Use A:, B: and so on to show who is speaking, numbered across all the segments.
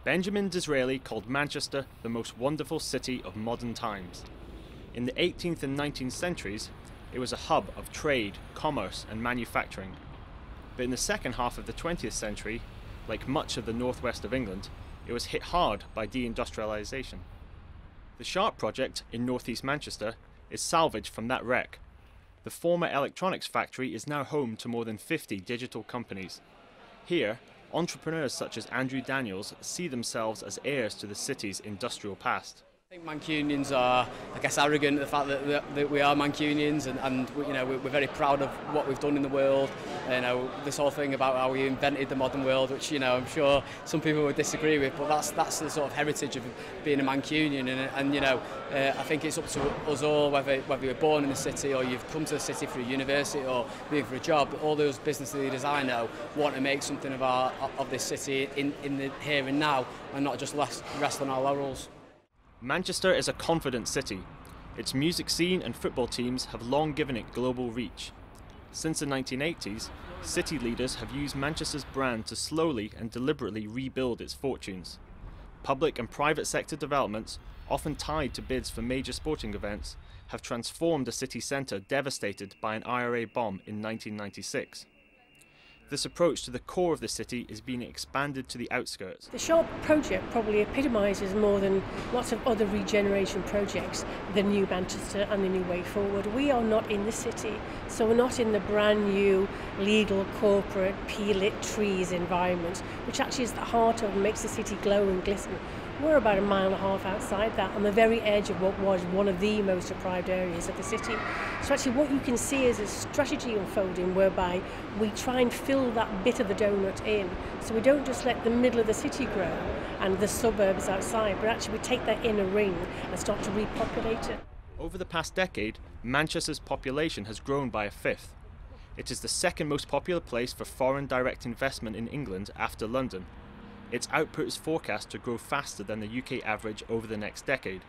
A: Benjamin Disraeli called Manchester the most wonderful city of modern times. In the 18th and 19th centuries, it was a hub of trade, commerce and manufacturing. But in the second half of the 20th century, like much of the northwest of England, it was hit hard by deindustrialisation. The Sharp project in northeast Manchester is salvage from that wreck. The former electronics factory is now home to more than 50 digital companies. Here, entrepreneurs such as Andrew Daniels see themselves as heirs to the city's industrial past.
B: I think Mancunians are, I guess, arrogant at the fact that we are Mancunians, and you know, we're very proud of what we've done in the world. You know, this whole thing about how we invented the modern world, which, you know, I'm sure some people would disagree with, but that's the sort of heritage of being a Mancunian. And you know, I think it's up to us all, whether you're born in the city or you've come to the city for a university or maybe for a job. All those business leaders I know want to make something of this city in the here and now, and not just rest on our laurels.
A: Manchester is a confident city. Its music scene and football teams have long given it global reach. Since the 1980s, city leaders have used Manchester's brand to slowly and deliberately rebuild its fortunes. Public and private sector developments, often tied to bids for major sporting events, have transformed a city centre devastated by an IRA bomb in 1996. This approach to the core of the city is being expanded to the outskirts.
C: The Sharp project probably epitomises more than lots of other regeneration projects, the new Manchester and the new way forward. We are not in the city, so we're not in the brand new legal, corporate, pea-lit trees environment, which actually is the heart of and makes the city glow and glisten. We're about a mile and a half outside that, on the very edge of what was one of the most deprived areas of the city. So actually what you can see is a strategy unfolding whereby we try and fill that bit of the donut in. So we don't just let the middle of the city grow and the suburbs outside, but actually we take that inner ring and start to repopulate it.
A: Over the past decade, Manchester's population has grown by a fifth. It is the second most popular place for foreign direct investment in England after London. Its output is forecast to grow faster than the UK average over the next decade.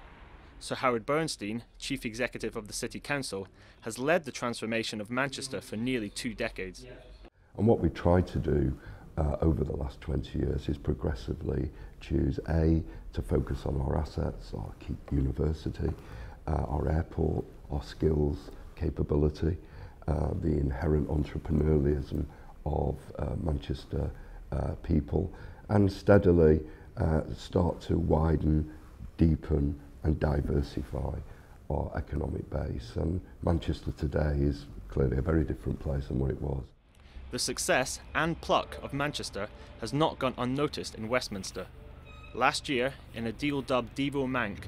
A: Sir Howard Bernstein, Chief Executive of the City Council, has led the transformation of Manchester for nearly 2 decades.
D: And what we tried to do over the last 20 years is progressively choose to focus on our assets, our key university, our airport, our skills, capability, the inherent entrepreneurialism of Manchester people, and steadily start to widen, deepen and diversify our economic base. And Manchester today is clearly a very different place than what it was.
A: The success and pluck of Manchester has not gone unnoticed in Westminster. Last year, in a deal dubbed Devo Manc,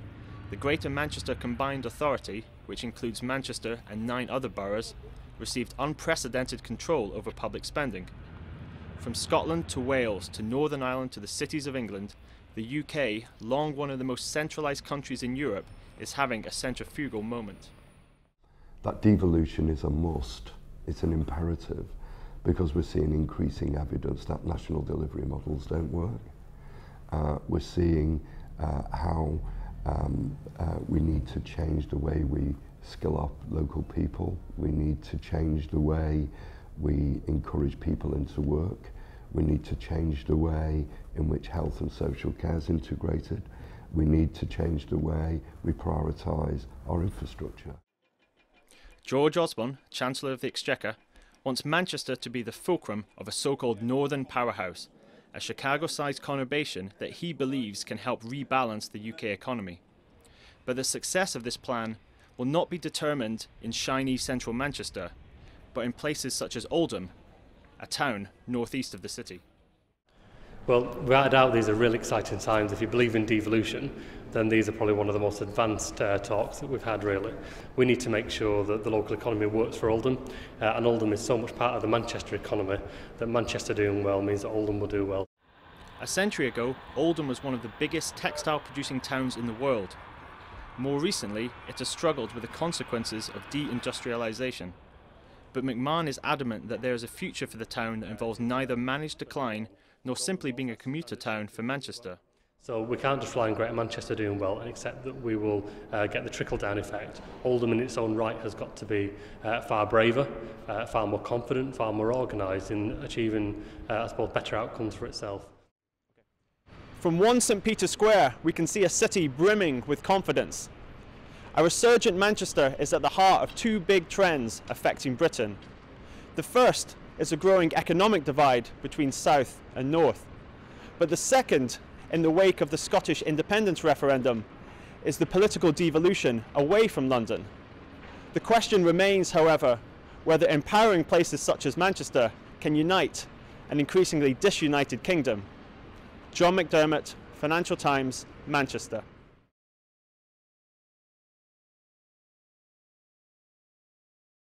A: the Greater Manchester Combined Authority, which includes Manchester and 9 other boroughs, received unprecedented control over public spending. From Scotland to Wales to Northern Ireland to the cities of England, the UK, long one of the most centralised countries in Europe, is having a centrifugal moment.
D: That devolution is a must, it's an imperative, because we're seeing increasing evidence that national delivery models don't work. We're seeing how we need to change the way we skill up local people. We need to change the way we encourage people into work. We need to change the way in which health and social care is integrated. We need to change the way we prioritise our infrastructure.
A: George Osborne, Chancellor of the Exchequer, wants Manchester to be the fulcrum of a so-called northern powerhouse, a Chicago-sized conurbation that he believes can help rebalance the UK economy. But the success of this plan will not be determined in shiny central Manchester, but in places such as Oldham, a town northeast of the city.
E: Well, without a doubt, these are really exciting times. If you believe in devolution, then these are probably one of the most advanced talks that we've had, really. We need to make sure that the local economy works for Oldham, and Oldham is so much part of the Manchester economy that Manchester doing well means that Oldham will do well.
A: A century ago, Oldham was one of the biggest textile-producing towns in the world. More recently, it has struggled with the consequences of deindustrialisation. But McMahon is adamant that there is a future for the town that involves neither managed decline nor simply being a commuter town for Manchester.
E: So we can't just rely on Greater Manchester doing well and accept that we will get the trickle-down effect. Oldham in its own right has got to be far braver, far more confident, far more organised in achieving, I suppose, better outcomes for itself.
A: From 1 St Peter's Square, we can see a city brimming with confidence. A resurgent Manchester is at the heart of 2 big trends affecting Britain. The first is a growing economic divide between South and North. But the second, in the wake of the Scottish independence referendum, is the political devolution away from London. The question remains, however, whether empowering places such as Manchester can unite an increasingly disunited kingdom. John McDermott, Financial Times, Manchester.